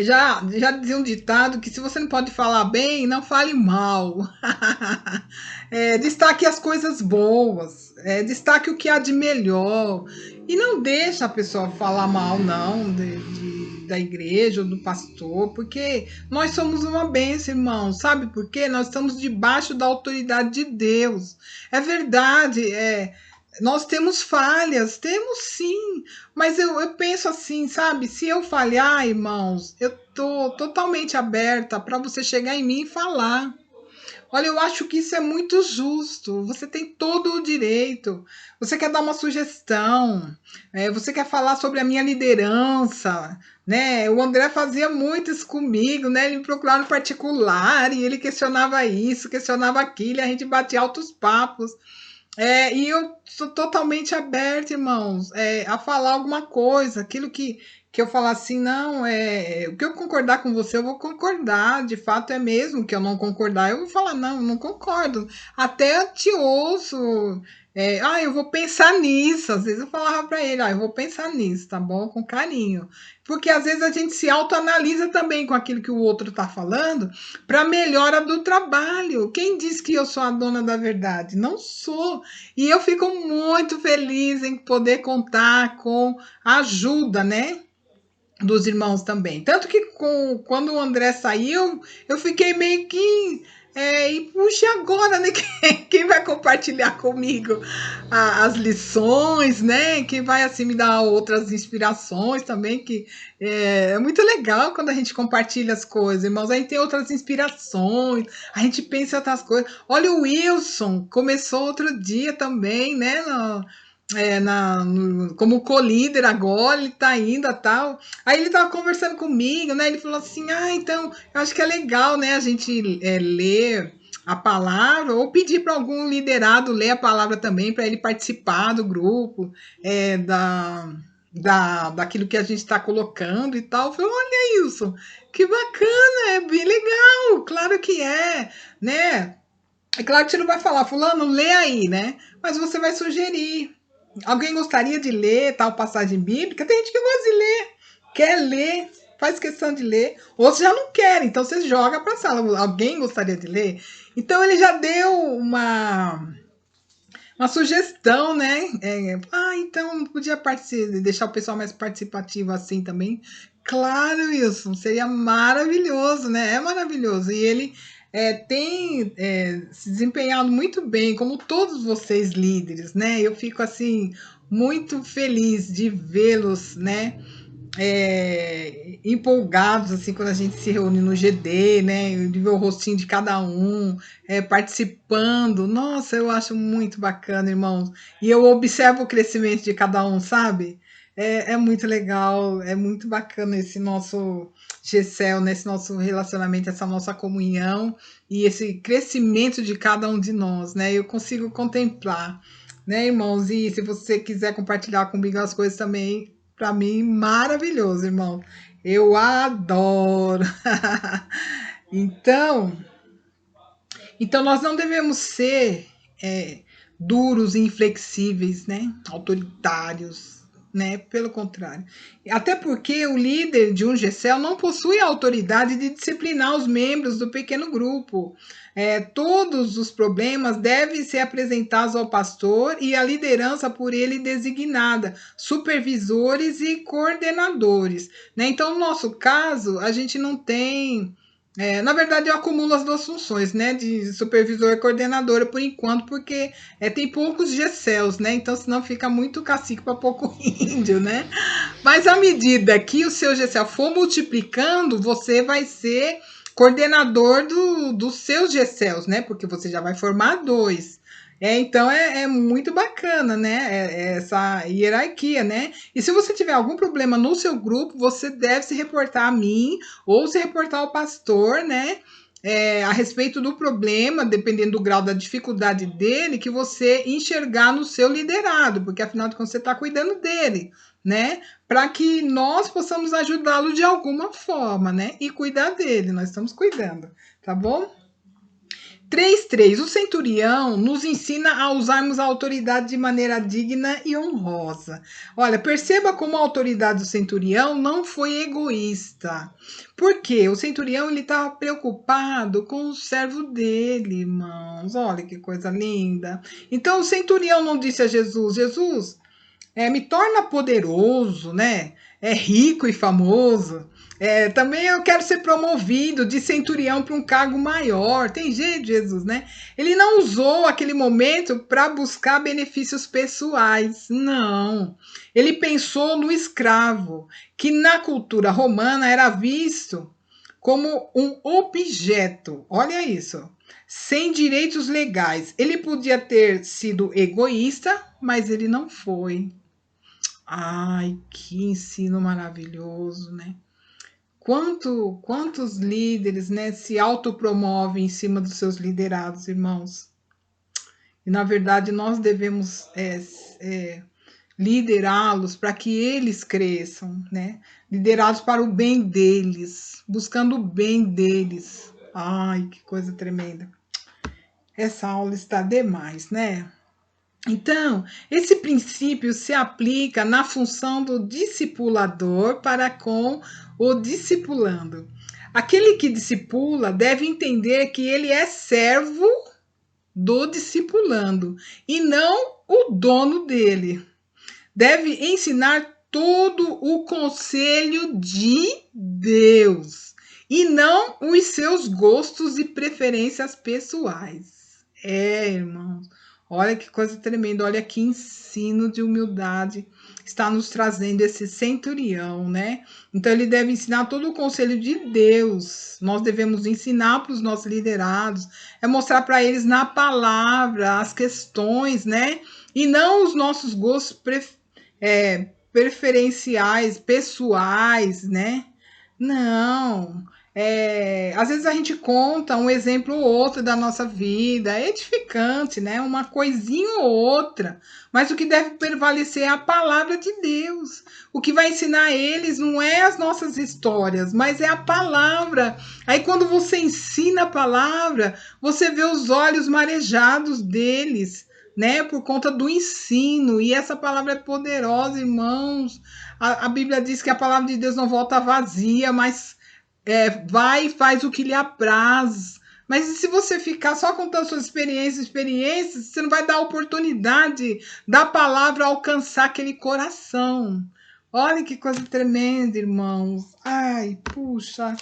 Já dizia um ditado que se você não pode falar bem, não fale mal. Destaque as coisas boas, destaque o que há de melhor. E não deixa a pessoa falar mal, não, da igreja ou do pastor, porque nós somos uma bênção, irmão. Sabe por quê? Nós estamos debaixo da autoridade de Deus. É verdade, nós temos falhas, temos sim, mas eu penso assim, sabe? Se eu falhar, irmãos, eu tô totalmente aberta para você chegar em mim e falar. Olha, eu acho que isso é muito justo. Você tem todo o direito. Você quer dar uma sugestão, você quer falar sobre a minha liderança, né? O André fazia muito isso comigo, né? Ele me procurava no particular e ele questionava isso, questionava aquilo, e a gente batia altos papos. E eu sou totalmente aberta, irmãos, a falar alguma coisa, aquilo que eu falar assim, não, o que eu concordar com você, eu vou concordar, de fato é mesmo que eu não concordar, eu vou falar, não, eu não concordo, até te ouço, eu vou pensar nisso, às vezes eu falava para ele, eu vou pensar nisso, tá bom, com carinho, porque às vezes a gente se autoanalisa também com aquilo que o outro está falando, para melhora do trabalho. Quem diz que eu sou a dona da verdade? Não sou. E eu fico muito feliz em poder contar com a ajuda, né? Dos irmãos também. Tanto que quando o André saiu, eu fiquei meio que e puxe agora, né? Quem vai compartilhar comigo as lições, né? Quem vai assim me dar outras inspirações também, que é muito legal quando a gente compartilha as coisas, irmãos. A gente tem outras inspirações, a gente pensa em outras coisas. Olha, o Wilson começou outro dia também, né? Como co-líder agora, ele tá indo a tal. Aí ele tava conversando comigo, né? Ele falou assim: ah, então eu acho que é legal, né? A gente ler a palavra ou pedir para algum liderado ler a palavra também para ele participar do grupo, daquilo que a gente está colocando e tal. Eu falei: olha isso, que bacana, é bem legal, claro que é, né? É claro que você não vai falar, fulano, lê aí, né? Mas você vai sugerir. Alguém gostaria de ler tal passagem bíblica? Tem gente que gosta de ler, quer ler, faz questão de ler. Outros já não querem, então você joga para a sala. Alguém gostaria de ler? Então ele já deu uma sugestão, né? Então podia deixar o pessoal mais participativo assim também. Claro, Wilson, seria maravilhoso, né? É maravilhoso. E ele tem se desempenhado muito bem, como todos vocês líderes, né? Eu fico assim muito feliz de vê-los, né? Empolgados assim quando a gente se reúne no GD, né? De ver o rostinho de cada um participando. Nossa, eu acho muito bacana, irmãos. E eu observo o crescimento de cada um, sabe? É muito legal, é muito bacana esse nosso GCEL, né? Esse nosso relacionamento, essa nossa comunhão e esse crescimento de cada um de nós, né? Eu consigo contemplar, né, irmãos? E se você quiser compartilhar comigo as coisas também, para mim, maravilhoso, irmão. Eu adoro. então, então, nós não devemos ser duros e inflexíveis, né? Autoritários, né? Pelo contrário. Até porque o líder de um GCEL não possui a autoridade de disciplinar os membros do pequeno grupo. Todos os problemas devem ser apresentados ao pastor e à liderança por ele designada, supervisores e coordenadores, né? Então, no nosso caso, a gente não tem na verdade, eu acumulo as duas funções, né? De supervisor e coordenadora por enquanto, porque tem poucos GCELs, né? Então, senão fica muito cacique para pouco índio, né? Mas à medida que o seu GCEL for multiplicando, você vai ser coordenador dos seus GCELs, né? Porque você já vai formar dois. Então é muito bacana, né? Essa hierarquia, né? E se você tiver algum problema no seu grupo, você deve se reportar a mim ou se reportar ao pastor, né? A respeito do problema, dependendo do grau da dificuldade dele, que você enxergar no seu liderado, porque afinal de contas você está cuidando dele, né? Para que nós possamos ajudá-lo de alguma forma, né? E cuidar dele, nós estamos cuidando, tá bom? 3:3. O centurião nos ensina a usarmos a autoridade de maneira digna e honrosa. Olha, perceba como a autoridade do centurião não foi egoísta. Por quê? O centurião ele estava preocupado com o servo dele, irmãos. Olha que coisa linda. Então o centurião não disse a Jesus: Jesus, me torna poderoso, né? Rico e famoso. Também eu quero ser promovido de centurião para um cargo maior. Tem jeito, Jesus, né? Ele não usou aquele momento para buscar benefícios pessoais. Não. Ele pensou no escravo, que na cultura romana era visto como um objeto. Olha isso. Sem direitos legais. Ele podia ter sido egoísta, mas ele não foi. Ai, que ensino maravilhoso, né? Quantos líderes, né, se autopromovem em cima dos seus liderados, irmãos? E, na verdade, nós devemos liderá-los para que eles cresçam, né? Liderados para o bem deles, buscando o bem deles. Ai, que coisa tremenda. Essa aula está demais, né? Então, esse princípio se aplica na função do discipulador para com o discipulando. Aquele que discipula deve entender que ele é servo do discipulando e não o dono dele. Deve ensinar todo o conselho de Deus e não os seus gostos e preferências pessoais. Irmãos, olha que coisa tremenda, olha que ensino de humildade está nos trazendo esse centurião, né? Então ele deve ensinar todo o conselho de Deus. Nós devemos ensinar para os nossos liderados, é mostrar para eles na palavra as questões, né? E não os nossos gostos preferenciais, pessoais, né? Não. Às vezes a gente conta um exemplo ou outro da nossa vida, é edificante, né? Uma coisinha ou outra, mas o que deve prevalecer é a palavra de Deus. O que vai ensinar eles não é as nossas histórias, mas é a palavra. Aí quando você ensina a palavra, você vê os olhos marejados deles, né? Por conta do ensino, e essa palavra é poderosa, irmãos. A Bíblia diz que a palavra de Deus não volta vazia, mas vai e faz o que lhe apraz. Mas e se você ficar só contando suas experiências, você não vai dar a oportunidade da palavra alcançar aquele coração. Olha que coisa tremenda, irmãos. Ai, puxa,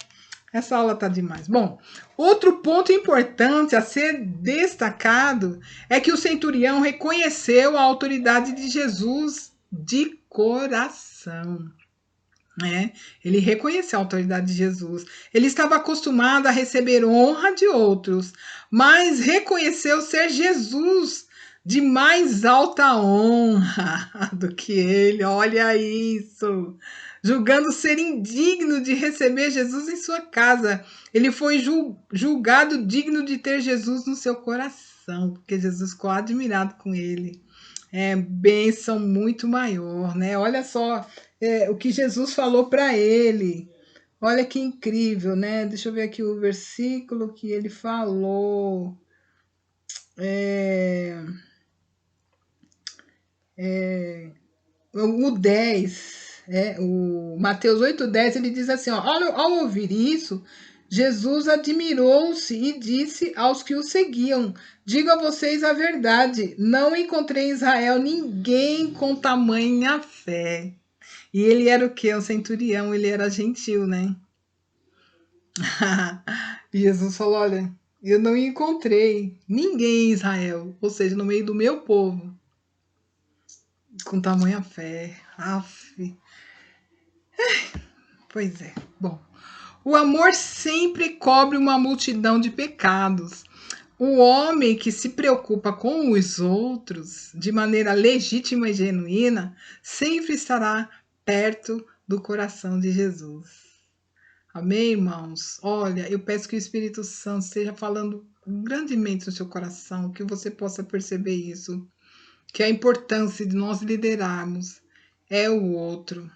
essa aula tá demais. Bom, outro ponto importante a ser destacado é que o centurião reconheceu a autoridade de Jesus de coração. Ele reconheceu a autoridade de Jesus. Ele estava acostumado a receber honra de outros, mas reconheceu ser Jesus de mais alta honra do que ele. Olha isso! Julgando ser indigno de receber Jesus em sua casa. Ele foi julgado digno de ter Jesus no seu coração, porque Jesus ficou admirado com ele. Bênção muito maior, né? Olha só o que Jesus falou para ele. Olha que incrível, né? Deixa eu ver aqui o versículo que ele falou. O 10, o Mateus 8:10, ele diz assim, ó, ao ouvir isso, Jesus admirou-se e disse aos que o seguiam, digo a vocês a verdade, não encontrei em Israel ninguém com tamanha fé. E ele era o quê? Um centurião, ele era gentil, né? E Jesus falou, olha, eu não encontrei ninguém em Israel, ou seja, no meio do meu povo, com tamanha fé. Aff. Pois é. Bom, o amor sempre cobre uma multidão de pecados. O homem que se preocupa com os outros de maneira legítima e genuína sempre estará perto do coração de Jesus. Amém, irmãos? Olha, eu peço que o Espírito Santo esteja falando grandemente no seu coração, que você possa perceber isso, que a importância de nós liderarmos é o outro.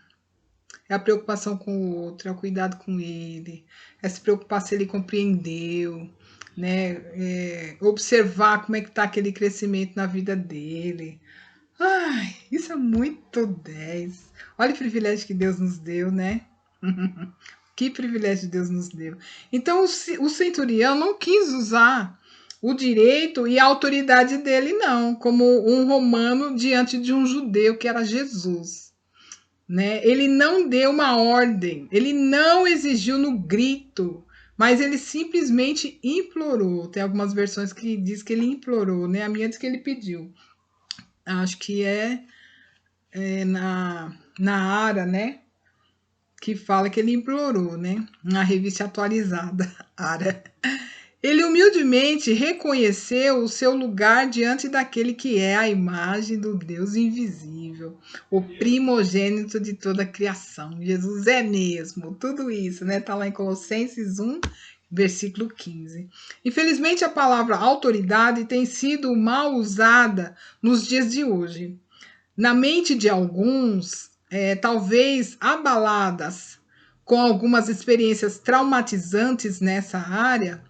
É a preocupação com o outro, é o cuidado com ele, é se preocupar se ele compreendeu, né? Observar como é que está aquele crescimento na vida dele. Ai, isso é muito 10. Olha o privilégio que Deus nos deu, né? Que privilégio Deus nos deu. Então, o centurião não quis usar o direito e a autoridade dele, não, como um romano diante de um judeu que era Jesus. Né? Ele não deu uma ordem, ele não exigiu no grito, mas ele simplesmente implorou. Tem algumas versões que diz que ele implorou, né? A minha diz que ele pediu. Acho que na Ara, né? Que fala que ele implorou, né? Na revista atualizada, Ara. Ele humildemente reconheceu o seu lugar diante daquele que é a imagem do Deus invisível, o primogênito de toda a criação. Jesus é mesmo, tudo isso, né? Tá lá em Colossenses 1, versículo 15. Infelizmente, a palavra autoridade tem sido mal usada nos dias de hoje. Na mente de alguns, talvez abaladas com algumas experiências traumatizantes nessa área,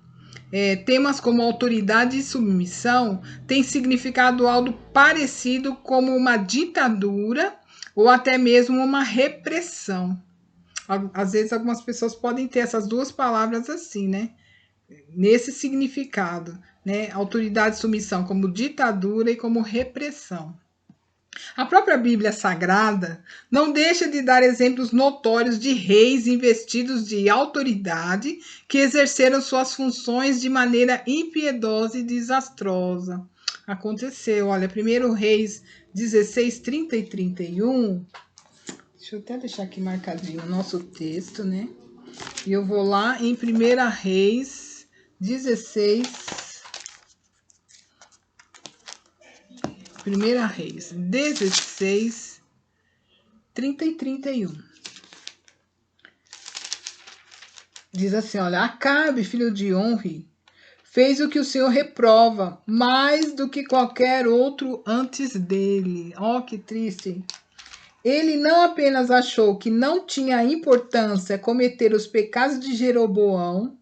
temas como autoridade e submissão têm significado algo parecido como uma ditadura ou até mesmo uma repressão. Às vezes algumas pessoas podem ter essas duas palavras assim, né? Nesse significado, né? Autoridade e submissão como ditadura e como repressão. A própria Bíblia Sagrada não deixa de dar exemplos notórios de reis investidos de autoridade que exerceram suas funções de maneira impiedosa e desastrosa. Aconteceu, olha, 1 Reis 16, 30 e 31. Deixa eu até deixar aqui marcadinho o nosso texto, né? E eu vou lá em 1 Reis 16, 30 e 31. Diz assim, olha, Acabe, filho de Onri, fez o que o Senhor reprova, mais do que qualquer outro antes dele. Oh, que triste. Ele não apenas achou que não tinha importância cometer os pecados de Jeroboão,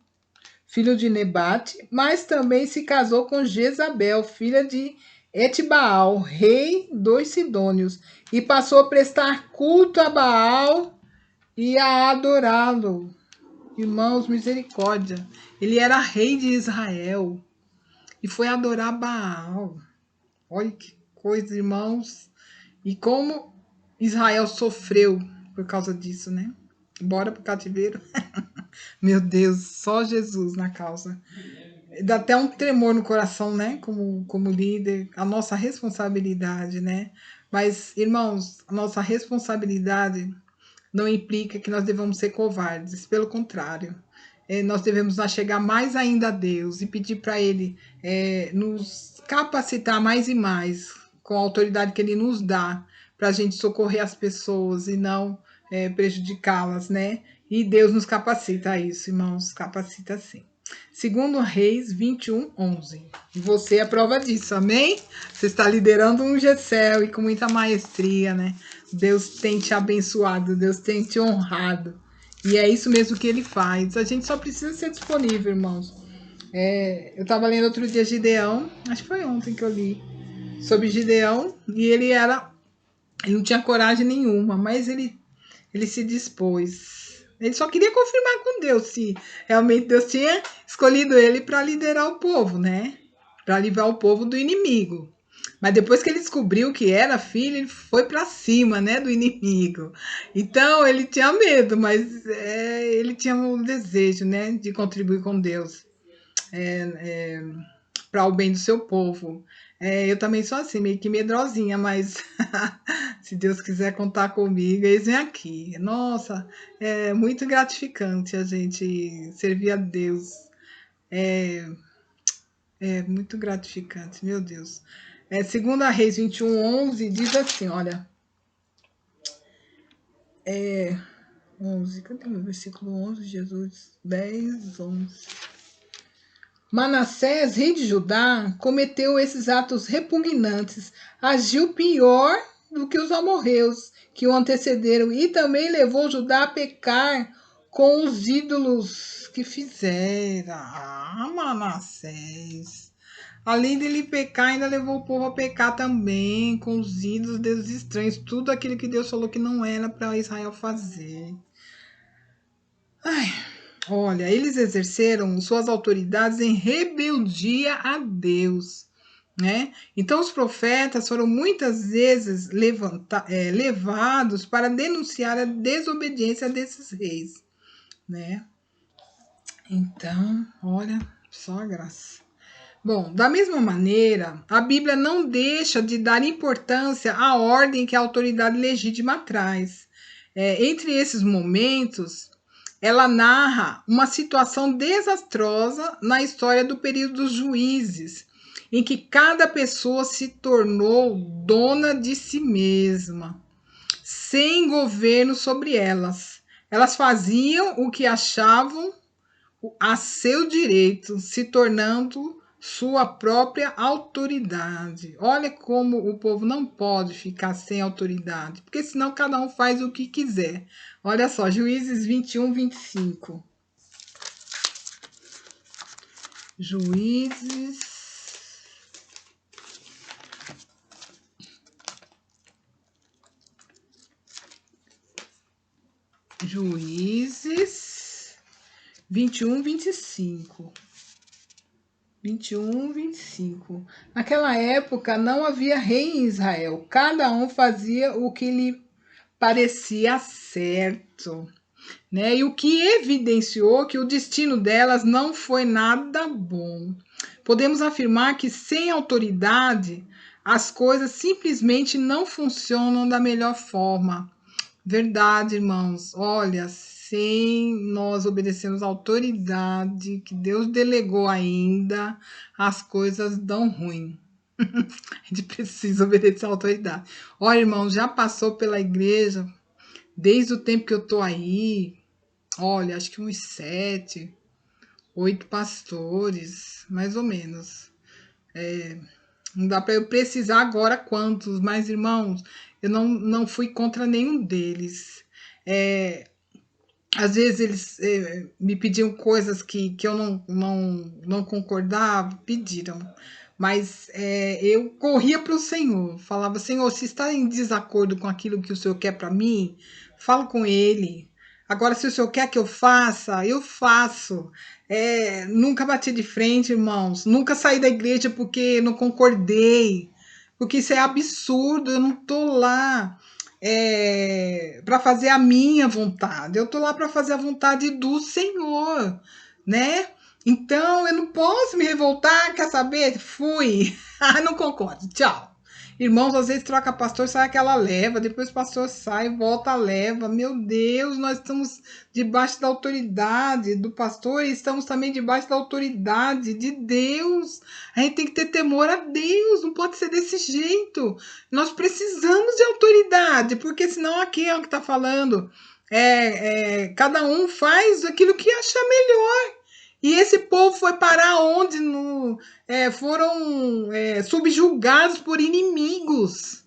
filho de Nebate, mas também se casou com Jezabel, filha de Etbaal, rei dos Sidônios, e passou a prestar culto a Baal e a adorá-lo. Irmãos, misericórdia. Ele era rei de Israel e foi adorar Baal. Olha que coisa, irmãos. E como Israel sofreu por causa disso, né? Bora pro cativeiro. Meu Deus, só Jesus na causa. Dá até um tremor no coração, né? Como líder, a nossa responsabilidade, né? Mas, irmãos, a nossa responsabilidade não implica que nós devamos ser covardes, pelo contrário. Nós devemos nos chegar mais ainda a Deus e pedir para Ele nos capacitar mais e mais com a autoridade que Ele nos dá para a gente socorrer as pessoas e não prejudicá-las, né? E Deus nos capacita a isso, irmãos, capacita sim. Segundo Reis 21, 11. E você é a prova disso, amém? Você está liderando um GCL e com muita maestria, né? Deus tem te abençoado, Deus tem te honrado. E é isso mesmo que ele faz. A gente só precisa ser disponível, irmãos. Eu estava lendo outro dia Gideão, acho que foi ontem que eu li, sobre Gideão, e ele não tinha coragem nenhuma, mas ele se dispôs. Ele só queria confirmar com Deus se realmente Deus tinha escolhido ele para liderar o povo, né? Para livrar o povo do inimigo. Mas depois que ele descobriu que era filho, ele foi para cima, né, do inimigo. Então ele tinha medo, mas ele tinha um desejo, né, de contribuir com Deus para o bem do seu povo. Eu também sou assim, meio que medrosinha, mas se Deus quiser contar comigo, eles vêm aqui. Nossa, é muito gratificante a gente servir a Deus. É muito gratificante, meu Deus. 2 Reis 21, 11 diz assim, olha. 11, cadê o versículo 11? Jesus, 10, 11. Manassés, rei de Judá, cometeu esses atos repugnantes, agiu pior do que os amorreus que o antecederam e também levou Judá a pecar com os ídolos que fizera. Ah, Manassés. Além dele pecar, ainda levou o povo a pecar também com os ídolos, deuses estranhos, tudo aquilo que Deus falou que não era para Israel fazer. Ai, olha, eles exerceram suas autoridades em rebeldia a Deus, né? Então, os profetas foram muitas vezes levados para denunciar a desobediência desses reis, né? Então, olha, só a graça. Bom, da mesma maneira, a Bíblia não deixa de dar importância à ordem que a autoridade legítima traz. Entre esses momentos, ela narra uma situação desastrosa na história do período dos juízes, em que cada pessoa se tornou dona de si mesma, sem governo sobre elas. Elas faziam o que achavam a seu direito, se tornando sua própria autoridade. Olha como o povo não pode ficar sem autoridade, porque senão cada um faz o que quiser. Olha só, Juízes 21, 25. Juízes. Juízes 21, 25. 21, 25. Naquela época não havia rei em Israel, cada um fazia o que lhe parecia certo, né? E o que evidenciou que o destino delas não foi nada bom. Podemos afirmar que sem autoridade as coisas simplesmente não funcionam da melhor forma. Verdade, irmãos. Olha, sem nós obedecermos a autoridade que Deus delegou ainda, as coisas dão ruim. A gente precisa obedecer a autoridade. Olha, irmãos, já passou pela igreja, desde o tempo que eu tô aí, olha, acho que uns 7, 8 pastores, mais ou menos. Não dá para eu precisar agora quantos, mas, irmãos, eu não fui contra nenhum deles. Às vezes eles me pediam coisas que eu não concordava, pediram. Mas eu corria para o Senhor, falava, Senhor, se está em desacordo com aquilo que o Senhor quer para mim, falo com Ele. Agora, se o Senhor quer que eu faço. Nunca bati de frente, irmãos. Nunca saí da igreja porque não concordei. Porque isso é absurdo, eu não estou lá para fazer a minha vontade. Eu estou lá para fazer a vontade do Senhor, né? Então eu não posso me revoltar, quer saber? Fui. Ah, não concordo. Tchau. Irmãos, às vezes troca pastor, sai aquela leva, depois o pastor sai, volta a leva. Meu Deus, nós estamos debaixo da autoridade do pastor e estamos também debaixo da autoridade de Deus. A gente tem que ter temor a Deus, não pode ser desse jeito. Nós precisamos de autoridade, porque senão aqui é o que está falando. Cada um faz aquilo que acha melhor. E esse povo foi parar onde? Foram subjugados por inimigos.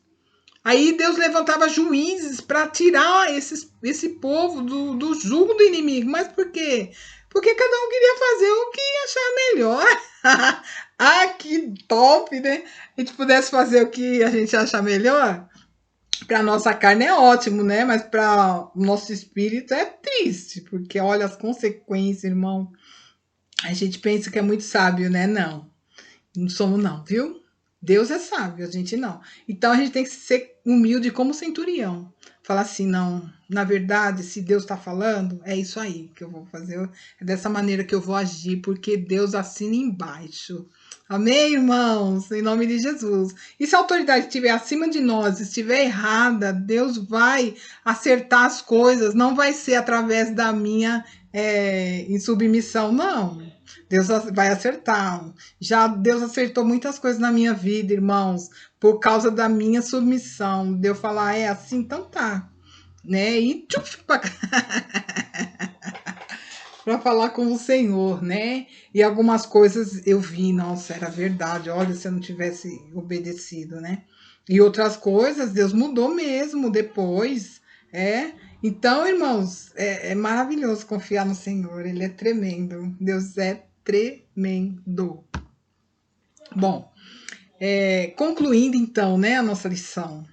Aí Deus levantava juízes para tirar esse povo do jugo do inimigo. Mas por quê? Porque cada um queria fazer o que achar melhor. Ah, que top, né? A gente pudesse fazer o que a gente achar melhor. Para nossa carne é ótimo, né? Mas para o nosso espírito é triste, porque olha as consequências, irmão. A gente pensa que é muito sábio, né? Não somos não, viu? Deus é sábio, a gente não. Então a gente tem que ser humilde como centurião. Falar assim, não, na verdade, se Deus está falando, é isso aí que eu vou fazer. É dessa maneira que eu vou agir, porque Deus assina embaixo. Amém, irmãos? Em nome de Jesus. E se a autoridade estiver acima de nós, estiver errada, Deus vai acertar as coisas. Não vai ser através da minha insubmissão, não. Deus vai acertar. Já Deus acertou muitas coisas na minha vida, irmãos, por causa da minha submissão. Deus falar, é assim, então tá. Né? E tchuf, para falar com o Senhor, né? E algumas coisas eu vi, nossa, era verdade. Olha, se eu não tivesse obedecido, né? E outras coisas, Deus mudou mesmo depois. Então, irmãos, é maravilhoso confiar no Senhor. Ele é tremendo. Deus é tremendo. Bom, concluindo então, né, a nossa lição.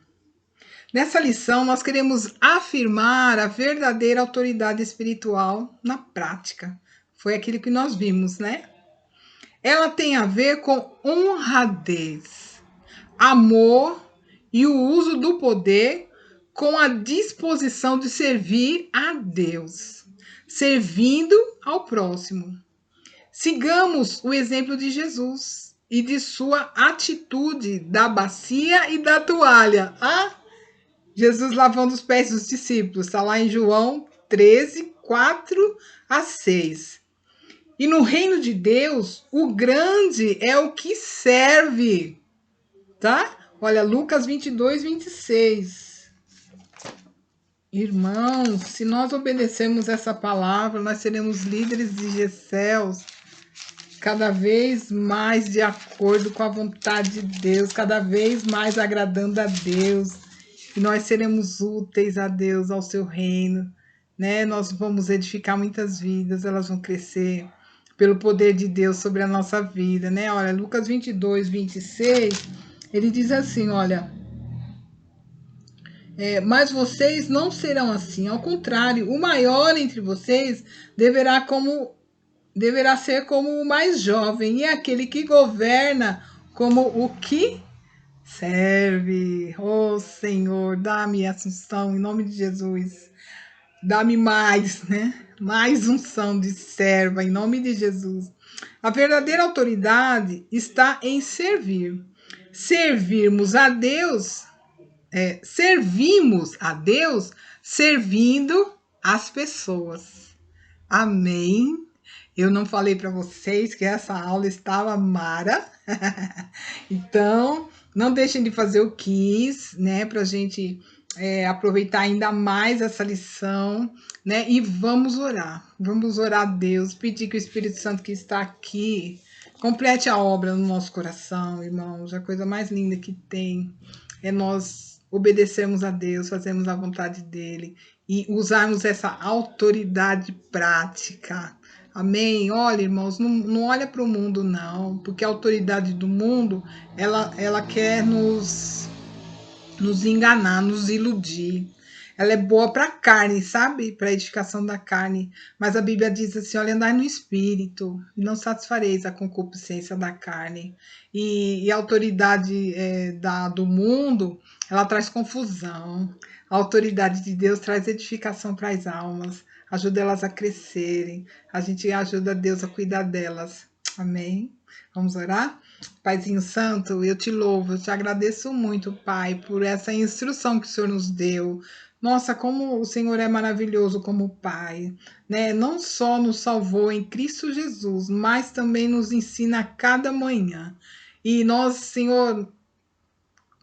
Nessa lição, nós queremos afirmar a verdadeira autoridade espiritual na prática. Foi aquilo que nós vimos, né? Ela tem a ver com honradez, amor e o uso do poder com a disposição de servir a Deus, servindo ao próximo. Sigamos o exemplo de Jesus e de sua atitude da bacia e da toalha. Jesus lavando os pés dos discípulos, está lá em João 13, 4 a 6. E no reino de Deus, o grande é o que serve, tá? Olha, Lucas 22, 26. Irmãos, se nós obedecermos essa palavra, nós seremos líderes de céus, cada vez mais de acordo com a vontade de Deus, cada vez mais agradando a Deus. E nós seremos úteis a Deus, ao seu reino, né? Nós vamos edificar muitas vidas, elas vão crescer pelo poder de Deus sobre a nossa vida, né? Olha, Lucas 22, 26, ele diz assim, olha, mas vocês não serão assim, ao contrário, o maior entre vocês deverá como deverá ser como o mais jovem, e aquele que governa como o que serve. Oh Senhor, dá-me essa unção em nome de Jesus. Dá-me mais, né? Mais unção de serva em nome de Jesus. A verdadeira autoridade está em servir. Servirmos a Deus, servimos a Deus servindo as pessoas. Amém. Eu não falei para vocês que essa aula estava mara. Então, não deixem de fazer o quiz, né? Para a gente aproveitar ainda mais essa lição, né? E vamos orar. Vamos orar a Deus, pedir que o Espírito Santo que está aqui complete a obra no nosso coração, irmãos. A coisa mais linda que tem é nós obedecermos a Deus, fazermos a vontade dele e usarmos essa autoridade prática. Amém? Olha, irmãos, não olha para o mundo, não, porque a autoridade do mundo, ela quer nos enganar, nos iludir. Ela é boa para a carne, sabe? Para a edificação da carne. Mas a Bíblia diz assim: olha, andai no espírito, e não satisfareis a concupiscência da carne. E a autoridade do mundo, ela traz confusão. A autoridade de Deus traz edificação para as almas, ajuda elas a crescerem. A gente ajuda Deus a cuidar delas. Amém? Vamos orar? Paizinho Santo, eu te louvo, eu te agradeço muito, Pai, por essa instrução que o Senhor nos deu. Nossa, como o Senhor é maravilhoso como Pai, né? Não só nos salvou em Cristo Jesus, mas também nos ensina a cada manhã. E nós, Senhor,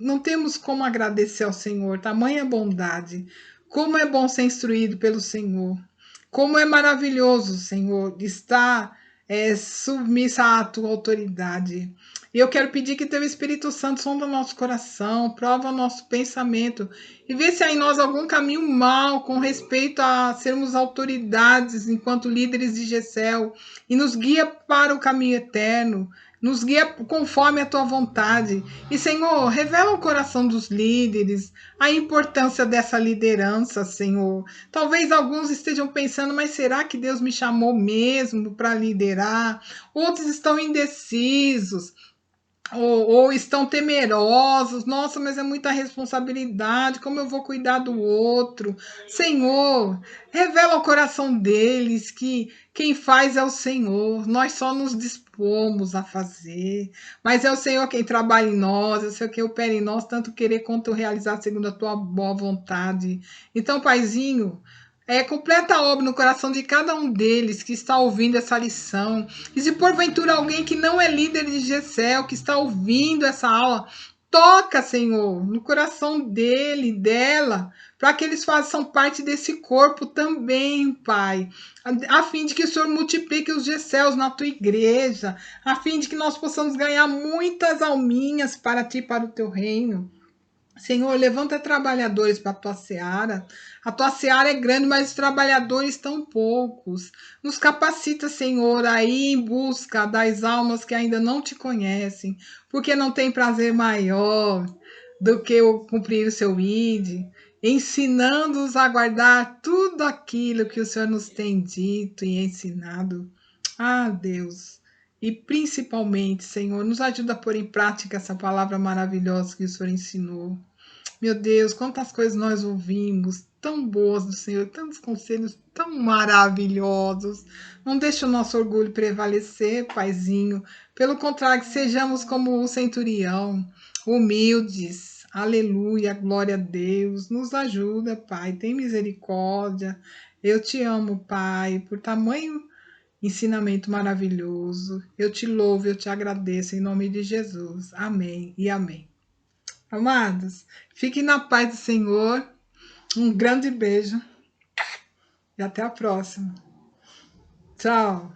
não temos como agradecer ao Senhor, tamanha bondade. Como é bom ser instruído pelo Senhor. Como é maravilhoso, Senhor, estar submissa à tua autoridade. E eu quero pedir que teu Espírito Santo sonda o nosso coração, prova o nosso pensamento e vê se há em nós algum caminho mal com respeito a sermos autoridades enquanto líderes de GECEL e nos guia para o caminho eterno. Nos guia conforme a tua vontade. E, Senhor, revela o coração dos líderes, a importância dessa liderança, Senhor. Talvez alguns estejam pensando, mas será que Deus me chamou mesmo para liderar? Outros estão indecisos. Ou estão temerosos, nossa, mas é muita responsabilidade, como eu vou cuidar do outro? Senhor, revela ao coração deles que quem faz é o Senhor, nós só nos dispomos a fazer, mas é o Senhor quem trabalha em nós, é o Senhor quem opera em nós, tanto querer quanto realizar segundo a tua boa vontade. Então, Paizinho, completa a obra no coração de cada um deles que está ouvindo essa lição. E se porventura alguém que não é líder de GECEL, que está ouvindo essa aula, toca, Senhor, no coração dele, dela, para que eles façam parte desse corpo também, Pai, a fim de que o Senhor multiplique os GECELs na tua igreja, a fim de que nós possamos ganhar muitas alminhas para ti, para o teu reino. Senhor, levanta trabalhadores para a tua seara. A tua seara é grande, mas os trabalhadores estão poucos. Nos capacita, Senhor, a ir em busca das almas que ainda não te conhecem, porque não tem prazer maior do que cumprir o seu ID, ensinando-os a guardar tudo aquilo que o Senhor nos tem dito e ensinado. Ah, Deus. E principalmente, Senhor, nos ajuda a pôr em prática essa palavra maravilhosa que o Senhor ensinou. Meu Deus, quantas coisas nós ouvimos, tão boas do Senhor, tantos conselhos tão maravilhosos. Não deixe o nosso orgulho prevalecer, Paizinho. Pelo contrário, que sejamos como o centurião, humildes. Aleluia, glória a Deus. Nos ajuda, Pai, tem misericórdia. Eu te amo, Pai, por tamanho ensinamento maravilhoso. Eu te louvo, eu te agradeço em nome de Jesus. Amém e amém. Amados, fiquem na paz do Senhor. Um grande beijo e até a próxima. Tchau.